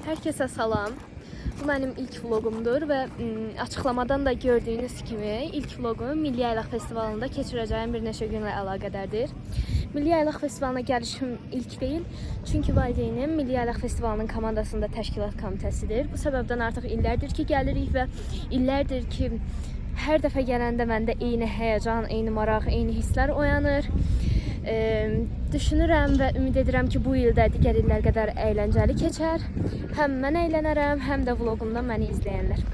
Herkese salam. Bu mənim ilk vlogumdur və açıqlamadan da gördüyünüz kimi ilk vlogumu Milli Yaylaq Festivalında keçirəcəyim bir neçə günlə əlaqədardır. Milli Yaylaq Festivalına gəlişim ilk deyil, çünki valideynim Milli Yaylaq Festivalının komandasında təşkilat komitəsidir. Bu səbəbdən artıq illərdir ki gəlirik və illərdir ki hər dəfə gələndə məndə eyni həyəcan, eyni maraq, eyni hisslər oyanır. Düşünürəm və ümid edirəm ki bu ildə digər illər qədər əyləncəli keçər. Həm mən əylənərəm, həm də vlogumdan məni izləyənlər.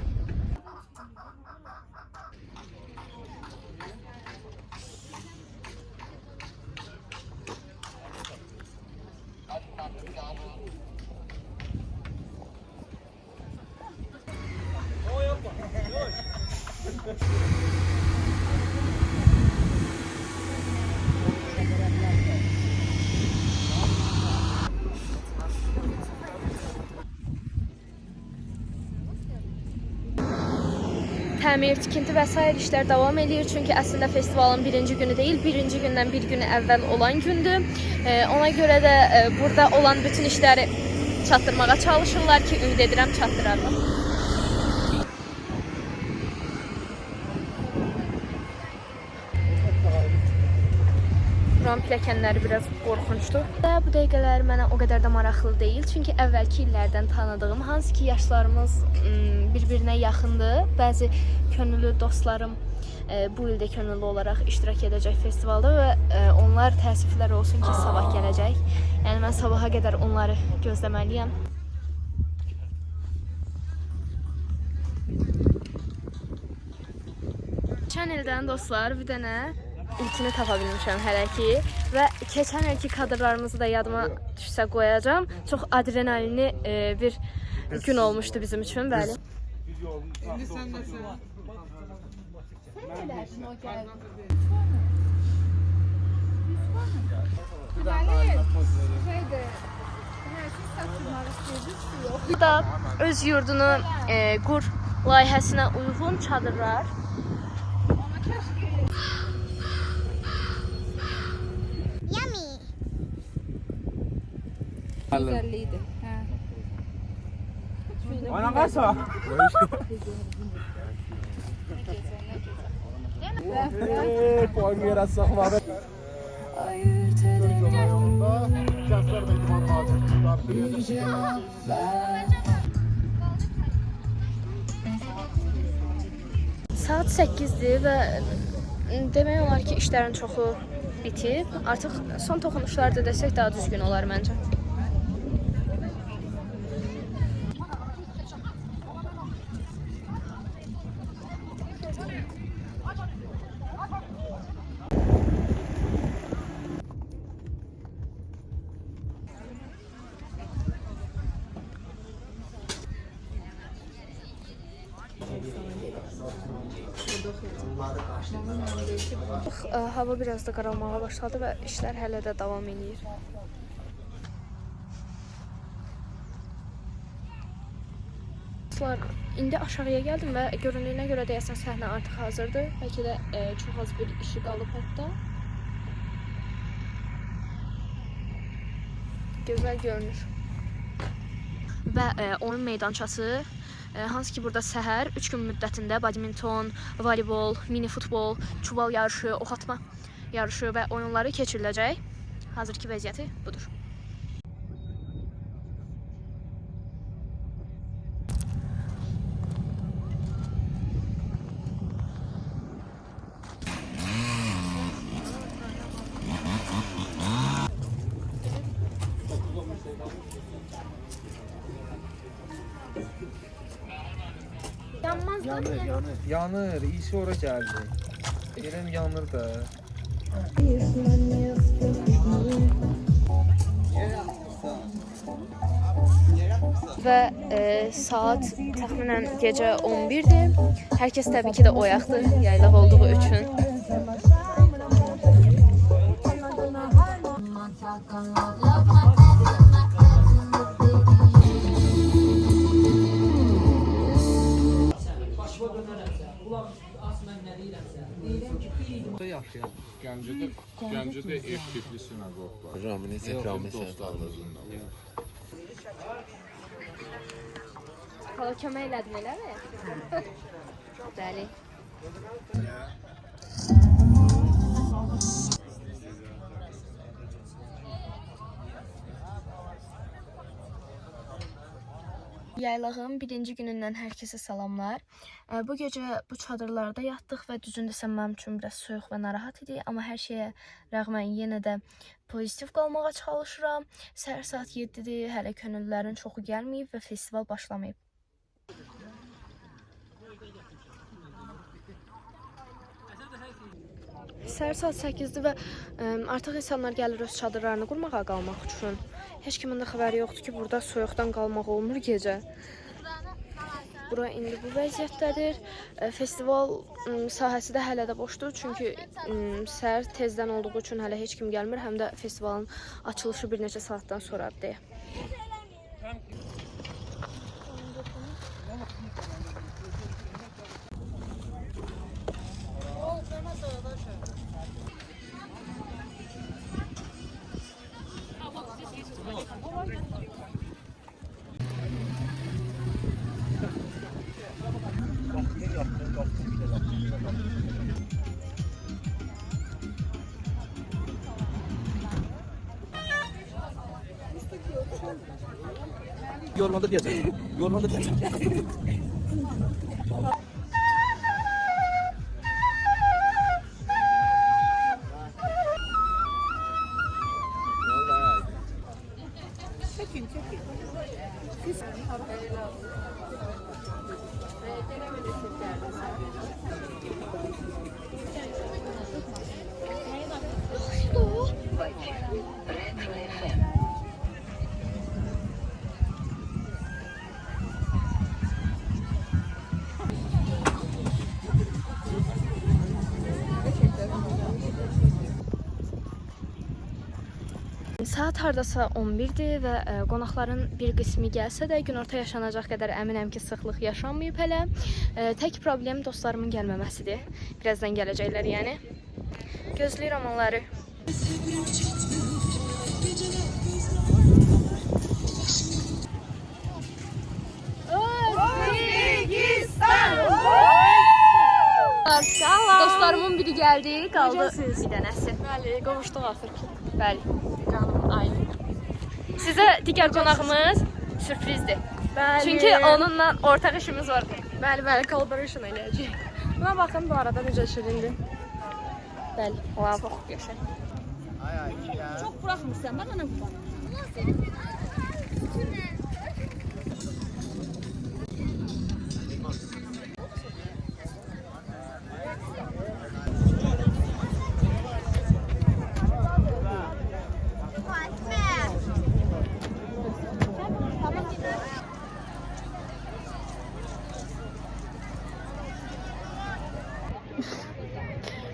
Təmir, tikinti və sair işlər davam edir. Çünki əslində festivalın birinci günü deyil, birinci gündən bir günü əvvəl olan gündür. Ona görə də burada olan bütün işləri çatdırmağa çalışırlar ki, ümid edirəm çatdırarlar. Buranın pilləkənləri biraz qorxunçdur. Bu dəqiqələr mənə o qədər də maraqlı deyil. Çünki əvvəlki illərdən tanıdığım, hansı ki yaşlarımız bir-birinə yaxındır. Bəzi könüllü dostlarım bu ildə könüllü olaraq iştirak edəcək festivalda və onlar təəssüflər olsun ki sabah gələcək. Yəni mən sabaha qədər onları gözləməliyəm. Keçən ildən dostlar bir dənə ilkini tapa bilmişəm hələ ki və keçən ilki kadrlarımızı da yadıma düşsə qoyacağam. Çox adrenalinli bir gün olmuşdu bizim üçün, bəli. İndi sən nəsən? Sən eləsin o gəldi. Burada öz yurdunu qur layihəsinə uyğun çadırlar. Güzelliydi. Ana kasa. Puan yere sakmadı. Saat 8'dir və demək olar ki işlərin çoxu bitib. Artıq son toxunuşlarda desək daha düzgün olar məncə. Hava biraz da qaralmağa başladı və işlər hələ də davam edir. İndi aşağıya gəldim və göründüyünə görə deyəsən səhnə artıq hazırdır. Bəlkə də çox az bir işi qalıb hətta. Gözəl görünür. Və oyun meydançası, hansı ki burada səhər 3 gün müddətində badminton, voleybol, mini futbol, çuval yarışı, ox atma yarışı və oyunları keçiriləcək. Hazırki vəziyyəti budur. Yanır, iyi sonra geldi. Elim yanır da. Və saat təxminən gecə 11-dir. Hər kəs təbii ki də oyaqdır, yaylaq olduğu üçün. Yaşayan Gəncədə ev tipli sinagog var. Ramines Dostlarımızın. xala kömək elədin eləmi? Bəli. Yaylağın birinci günündən hər kəsə salamlar. Bu gecə bu çadırlarda yatdıq və düzün desəm mənim üçün biraz soyuq və narahat idi. Amma hər şeyə rəğmən yenə də pozitiv qalmağa çalışıram. Səhər saat 7-dir, hələ könüllülərin çoxu gəlməyib və festival başlamayıb. Səhər saat 8-dir və artıq insanlar gəlir öz çadırlarını qurmağa qalmaq üçün. Heç kimin də xəbəri yoxdur ki, burada soyuqdan qalmaq olmur gecə. Bura indi bu vəziyyətdədir. Festival sahəsi də hələ də boşdur, çünki səhər tezdən olduğu üçün hələ heç kim gəlmir, həm də festivalın açılışı bir neçə saatdan sonradır. Yormanda diyeceğim. Yormanda diyeceğim. Saat hardasa 11-dir və qonaqların bir qismi gəlsə də günorta yaşanacaq qədər əminəm ki, sıxlıq yaşanmayıb hələ. Tək problem dostlarımın gəlməməsidir. Birazdan gələcəklər yəni. Gözləyirəm onları. Dostlarımın biri gəldi, qaldı bir dənəsi. Bəli, qovuşduq axır ki. Bəli. Canım Aylin. Sizə digər qonağımız sürprizdir. Bəli. Çünki onunla ortaq işimiz var. Bəli, collaboration eləyəcəyik. Buna baxın bu arada necə şirindir. Bəli, ona çox gözəl. Çox buraxmırsan, bax ana qurban.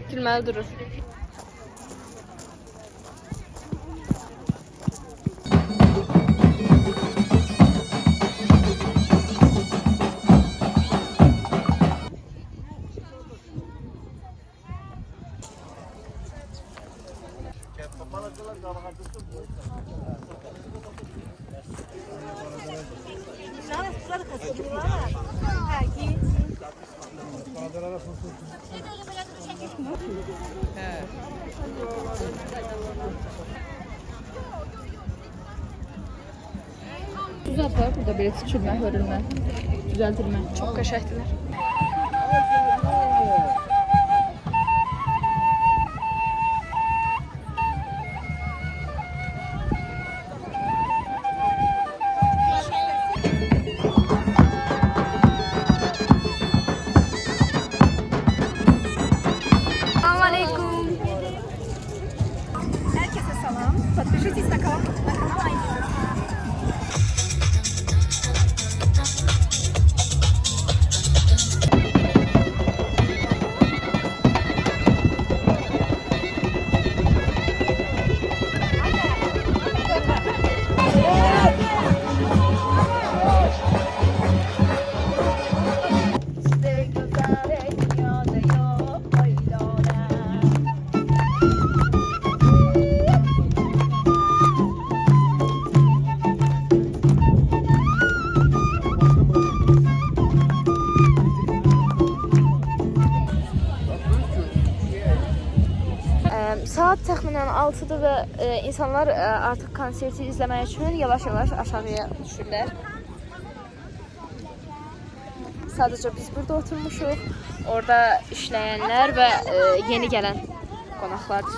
Gülməli durur. Güzel var burada böyle küçülme, hörülme, düzeltilme. Çox qəşəngdirlər. Herkese salam. Подпишитесь на канал Aylin. Saat təxminən 6-dır və insanlar artıq konserti izləmək üçün yavaş-yavaş aşağıya düşürlər. Sadəcə biz burada oturmuşuq. Orada işləyənlər və yeni gələn qonaqlardır.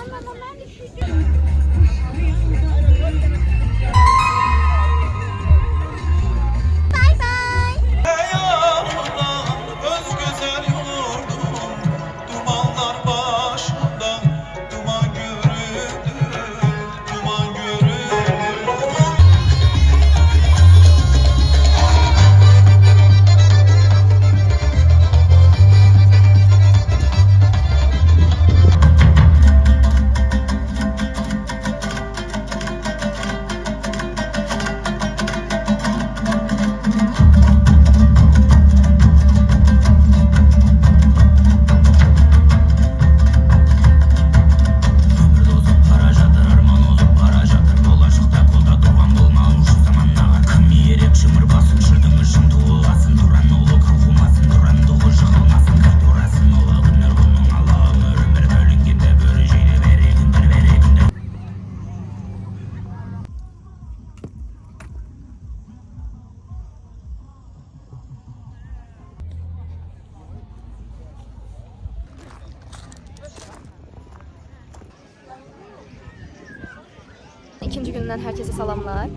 İkinci gündən hər kəsə salamlar.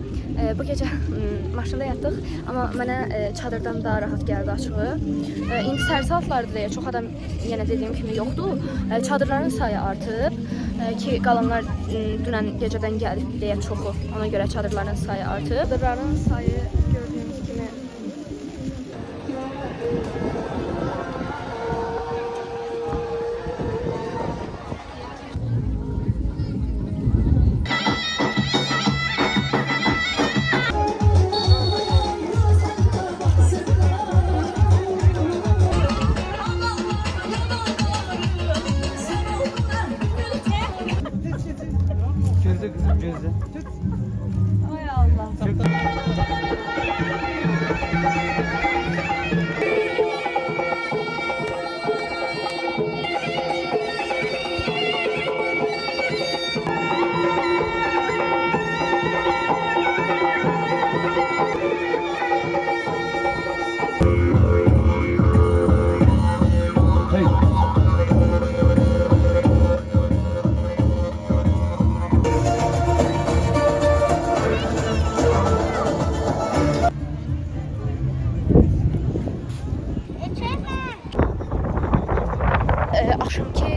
Bu gecə maşında yatdıq, amma mənə çadırdan daha rahat gəldi açığı. İndi səhər saatlardır deyə çox adam yenə dediyim kimi yoxdur. Çadırların sayı artıb ki, qalanlar dünən gecədən gəlib deyə çoxu. Ona görə çadırların sayı artıb. Çadırların sayı gördüyünüz kimi Gözde kızım gözde. Ay Allah. Axşamki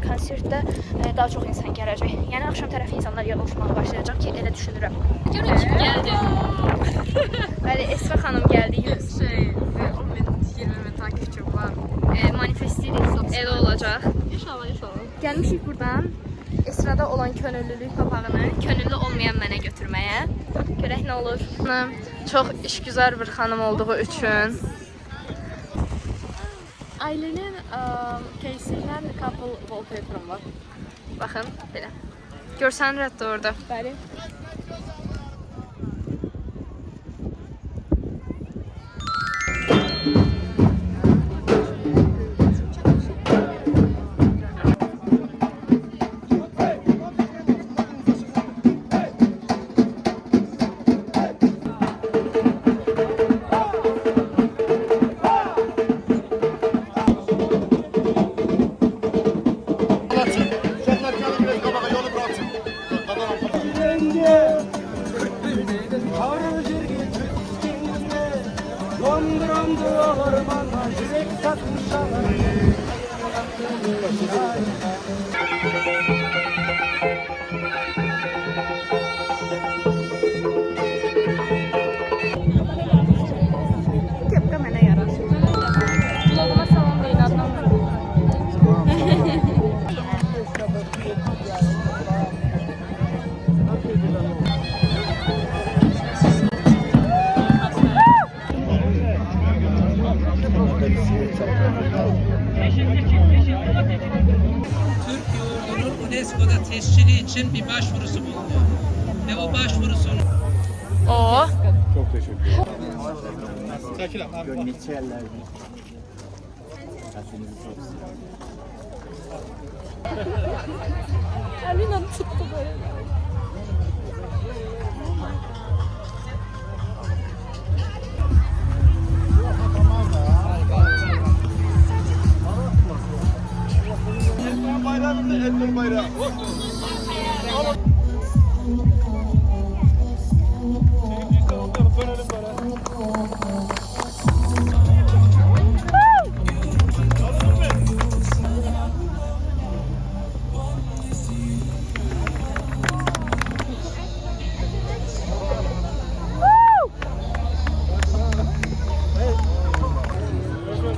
konsertdə daha çox insan gələcək. Yəni axşam tərəfi insanlar yığılmağa başlayacaq ki, elə düşünürəm. Görün kim gəldi. Bəli, Esra xanım gəldi. 20.000 takipçim var. Manifestirik elə olacaq. İnşallah, inşallah. Gəlmişik buradan Esrada olan könüllülük papağını könüllü olmayan mənə götürməyə. Görək nə olur. Çox işgüzar bir xanım olduğu üçün. Ailenin кейsindən couple wallpaper'ım var. Baxın, belə. Görsən rəddə orada. Bəli. Kepka mənə yarar. Vloguma salam deyin, Adnan. Türk yoğurdunun UNESCO'da tescili için bir başvurusu bulundu. Ve o başvurusunun Oo. Çok teşekkür ederim. Gönlükçü yerlerde. Saçınızı çok seviyorum. Əlinlə tutdu böyle.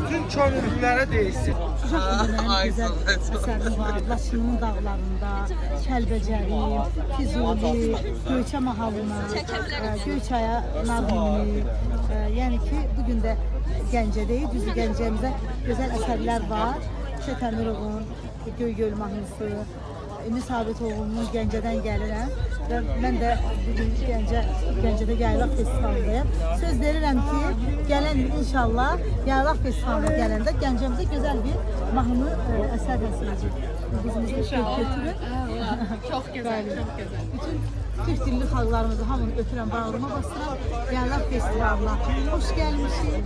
Bütün könüllülere değilsin. Güzel əsəri var. Laçının dağlarında, Kəlbəcəri, Füzuli, Göyçə mahalına, Göyçaya Narmini. Yəni ki, bugün də Gəncədəyik. Düzdür, Gəncəmizdə gözəl əsərlər var. Şətəmirovun Göygöl mahnısı, Emin Sabitoğlu'nun Gəncədən gəlirəm və mən də bugün Gəncədə Yaylaq Festivalındayım. Söz verirəm ki, gələn il inşallah Yaylaq Festivalına gələndə Gəncəmizdə gözəl bir mahnı əsər həsiləcək. Bizimizə götürün. Çok güzel, çok güzel. Bütün Türk dilli xalqlarımızı hamını ötürəm, bağrıma basıram. Yaylaq Festivalına xoş gəlmişik.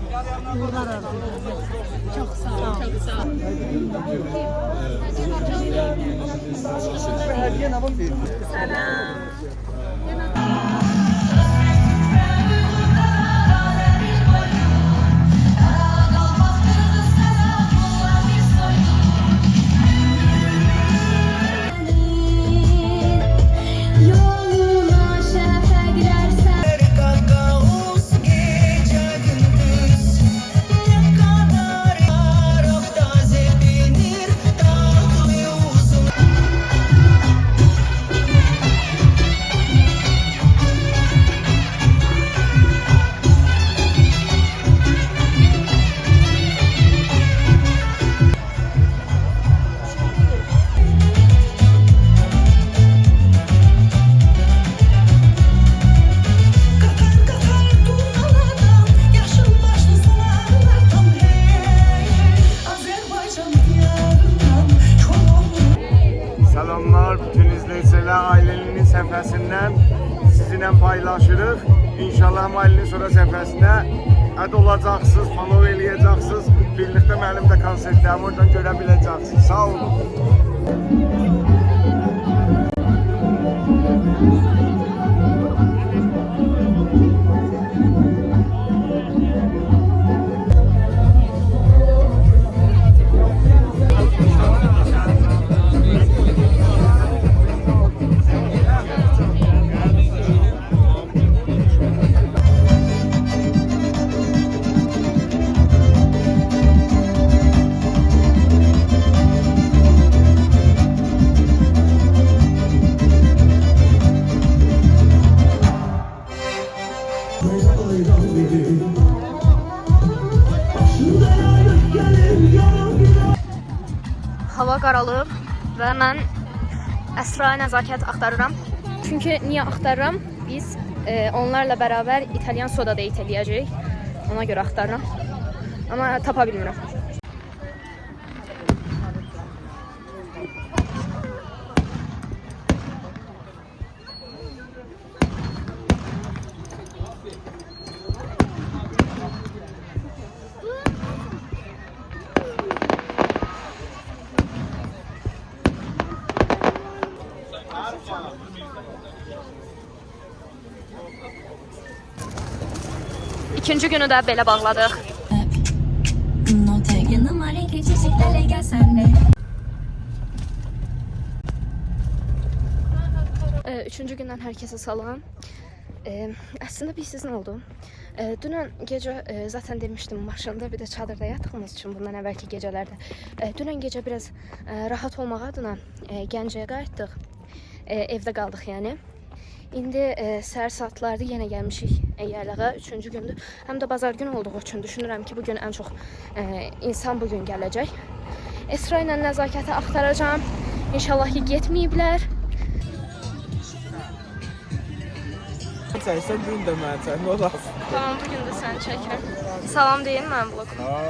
Uğurlar arzulayıram. Çox sağ olun. Çok sağ ol. Hediye ne var değil. Yoluna şəfəqlər sən Kakaos gece gündüz ne kadar arafta zepinir tatlı uzun. Kakar kakar turnalardan yaşıl başlı sularlar tam hey Azerbaycan diyarından Çorumlu. Salamlar bütün izleyiciler ailenin səfəsindən sizinlə paylaşırıq. İnşallah ailenin sonra səfəsinə əd olacaqsınız, follow eləyəcəksiniz. Birlikdə mənim də konsertlərimi oradan görə biləcəksiniz. Sağ olun. Hava qaralıb və mən Əsraya nəzakət axtarıram. Çünki niyə axtarıram? Biz onlarla bərabər İtalyan soda date eləyəcəyik. Ona görə axtarıram. Amma tapa bilmirəm. İkinci günü də belə bağladıq. Yanıma renkli çiçeklerle gel sen de. Üçüncü gündən hər kəsə salam. Əslində bilirsiz nə oldu? Dünən gecə zaten demişdim maşında bir də çadırda yatdığımız üçün bundan əvvəlki gecələrdə. Dünən gecə biraz rahat olmaq adına Gəncəyə qayıtdıq. Evdə qaldıq yəni. İndi səhər saatlarda yenə gəlmişik Yaylağa. Üçüncü gündür. Həm də bazar günü olduğu üçün düşünürəm ki, bugün ən çox insan bugün gələcək. Esra ilə nəzakəti axtaracağam. İnşallah ki, getməyiblər. Sen gün de mən, ne olasın? Tamam, bugün də səni çəkirəm. Salam deyin mənim vloguma.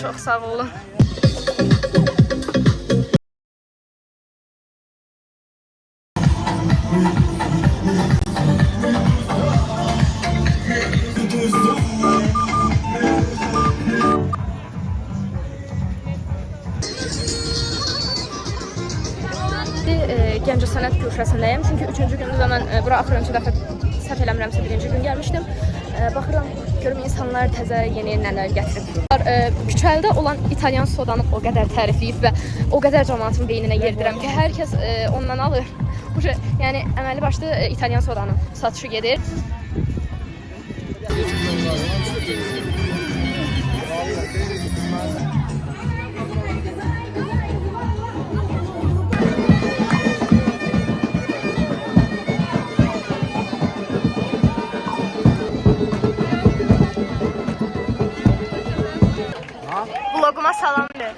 Çox sağ olun. süfrəsindəyəm. Çünki 3-cü gündür və mən bura axırıncı dəfə səhv eləmirəmsə 1-ci gün gəlmişdim. Baxıram, görüm insanlar təzə yeni nələr gətirib. Küçədə olan İtalyan sodanı o qədər tərifləyib və o qədər cəmaatın beyninə yerdirəm ki, hər kəs ondan alır. Yəni əməlli başlı İtalyan sodanın satışı gedir. Vloguma salam ver.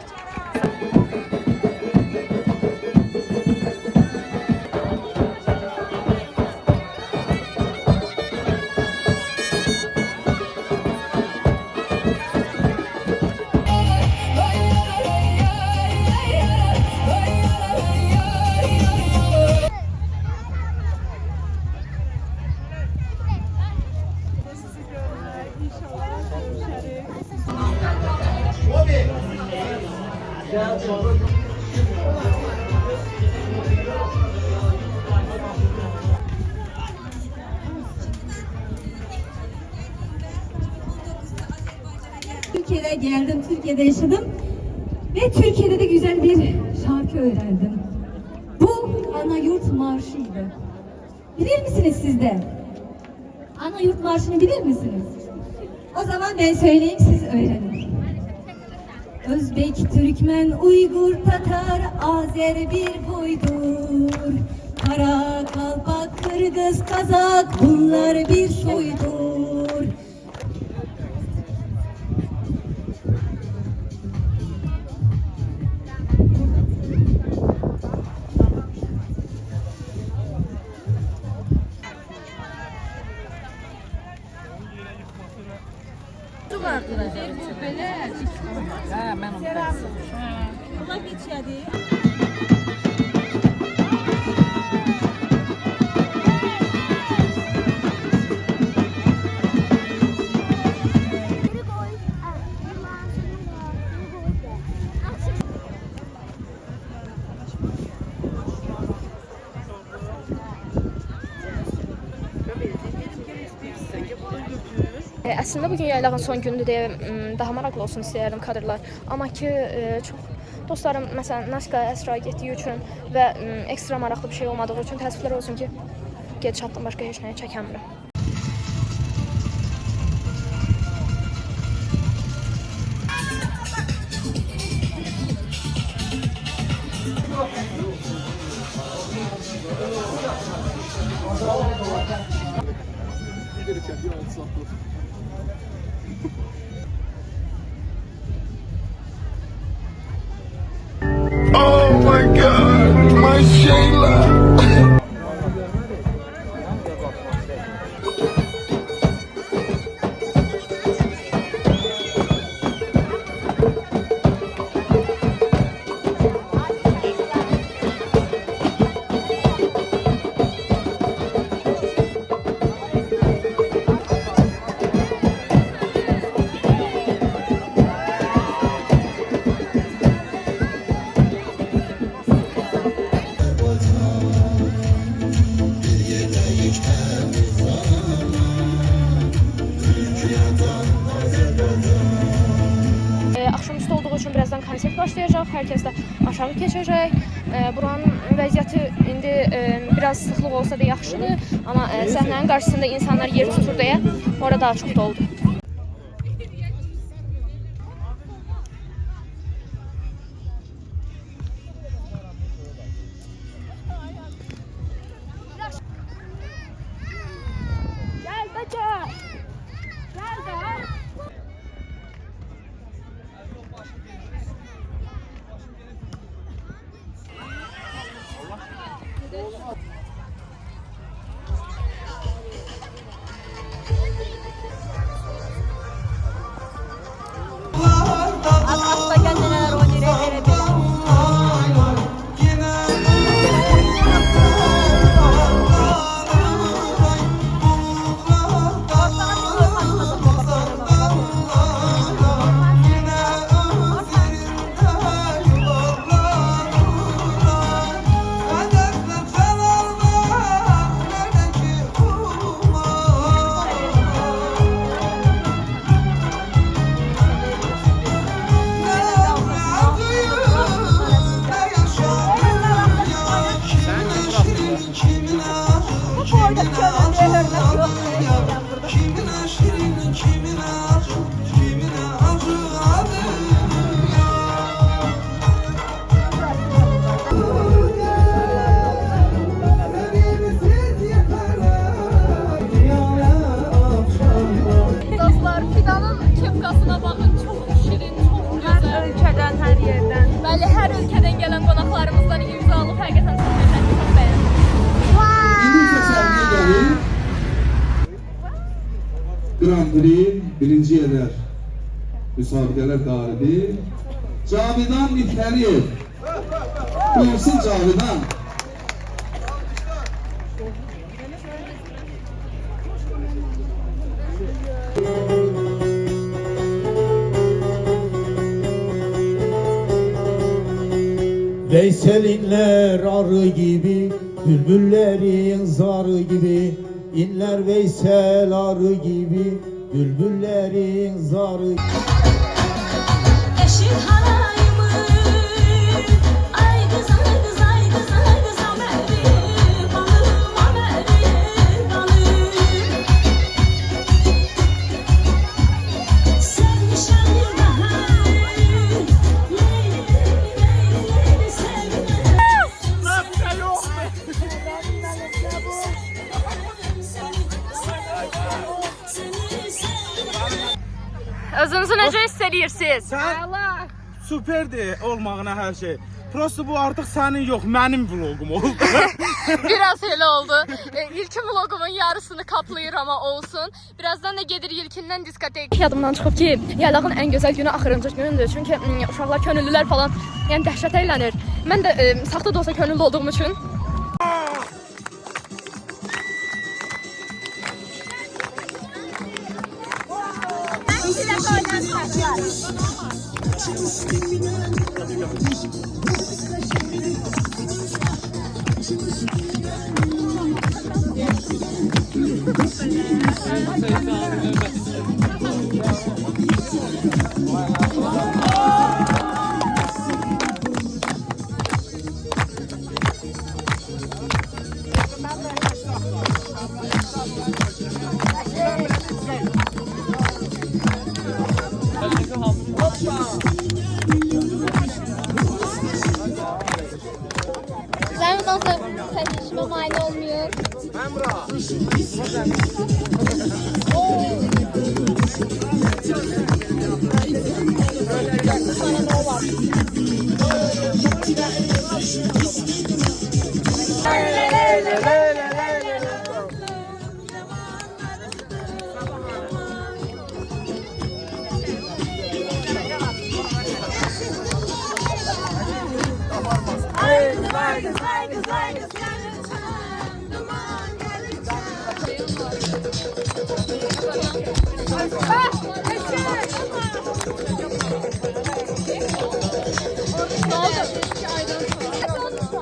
Türkiye'de geldim, Türkiye'de yaşadım ve Türkiye'de de güzel bir şarkı öğrendim. Bu Ana Yurt Marşı'ydı. Bilir misiniz siz de? Ana Yurt Marşı'nı bilir misiniz? O zaman ben söyleyeyim, siz öğrenin. Özbek, Türkmen, Uygur, Tatar, Azer bir boydur. Kara, Kalpak, Kırgız, Kazak bunlar bir soydur. Əslində bugün yaylağın son gündür deyə daha maraqlı olsun istəyərdim kadrlar. Amma ki çox dostlarım məsələn Naskaya Əsra getdiyi üçün və ekstra maraqlı bir şey olmadığı üçün təəssüflər olsun ki, gedişatdan başqa heç nəyə çəkəmirəm. Oh my God, my Shayla. Axşamüstü olduğu üçün birazdan konsert başlayacaq. Hər kəs də aşağı keçəcək. Buranın vəziyyəti indi biraz sıxlıq olsa da yaxşıdır. Amma səhnənin qarşısında insanlar yer tutur deyə orada daha çox doldu. Gəl bəcə! Gəl də! Grand Prix birinci yerler müsabiqələr qalibi Cavidan Nifəliyev. Buyursun Cavidan. Veysel inler arı gibi, bülbüllerin zarı gibi. İnler Veysel arı gibi, bülbüllerin zarı gibi. Eşit halayımı ay kız ay kız ay kız ay kız ameli balım ameli balım sen nişanlı bahar leyli leyli sevgilim Nasıl yok? Özünüzü necə hiss edirsiniz? Sen süperdi olmağına her şey. Prosto bu artık senin yok, benim vlogum oldu. Biraz elə oldu. İlkin vlogumun yarısını kaplayır ama olsun. Birazdan da gedir ilkindən diskotek. Yadımdan çıxıb ki, yaylağın ən gözəl günü axırıncı günündür. Çünki uşaqlar, könüllülər falan yəni dəhşət əylənir. Mən də saxta da olsa könüllü olduğum üçün Sen dansa sen işime mani olmuyor.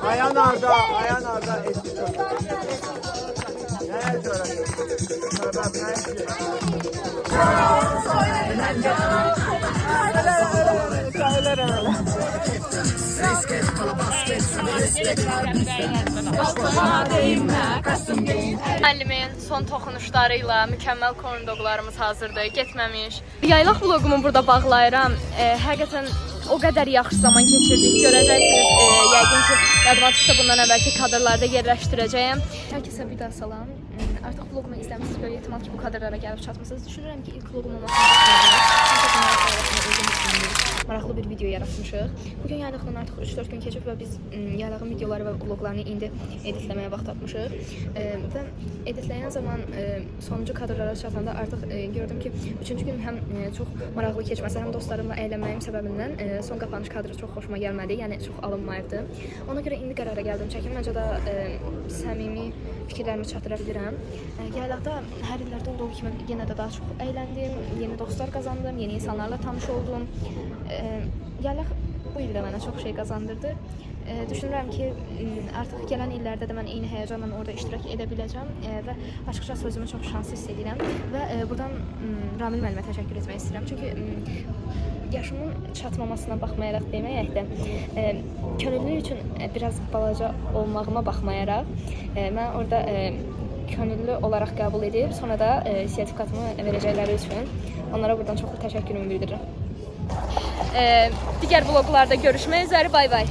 Ayan orada, ayan orada. Nerede orası? Müəllimin son toxunuşlarıyla mükəmməl korndoqlarımız hazırdır, getməmiş. Yaylaq vlogumu burada bağlayıram. Həqiqətən o qədər yaxşı zaman keçirdik. Görəcəksiniz, yəqin ki, yadıma düşsə bundan əvvəlki kadrlarda yerləşdirəcəyəm. hər kəsə bir daha salam. Artıq vlogumu izləmisiniz, böyük ehtimal ki, bu kadrlara gəlib çatmısınız. Düşünürəm ki, ilk vlogumu maraqlı bir video yaratmışıq. Bugün yaylıqdan artıq 3-4 gün keçib və biz yaylığın videoları və vloglarını indi editləməyə vaxt atmışıq. Və editləyən zaman sonuncu kadrlara çatanda artıq gördüm ki, 3-cü gün həm çox maraqlı keçməsi, həm dostlarımla əylənməyim səbəbindən son qapanış kadrı çox xoşuma gəlmədi, yəni çox alınmayıbdı. Ona görə indi qərara gəldim çəkim, məncə də səmimi fikirlərimi çatdıra bilirəm. Yaylaqda hər illərdə olduğu kimi yenə də daha çox əyləndim, yeni dostlar qazandım, yeni insanlarla tanış oldum. Yaylaq bu ildə mənə çox şey qazandırdı. Düşünürəm ki, artıq gələn illərdə də mən eyni həyəcanla orada iştirak edə biləcəm və açıqca özümü çox şanslı hiss edirəm və buradan Ramil müəllimə təşəkkür etmək istəyirəm. Çünki yaşımın çatmamasına baxmayaraq deməyək də, könüllü üçün biraz balaca olmağıma baxmayaraq, mən orada könüllü olaraq qəbul edib, sonra da sertifikatımı verəcəkləri üçün onlara buradan çox təşəkkürümü bildirirəm. Digər vloglarda görüşmək üzere, bay bay.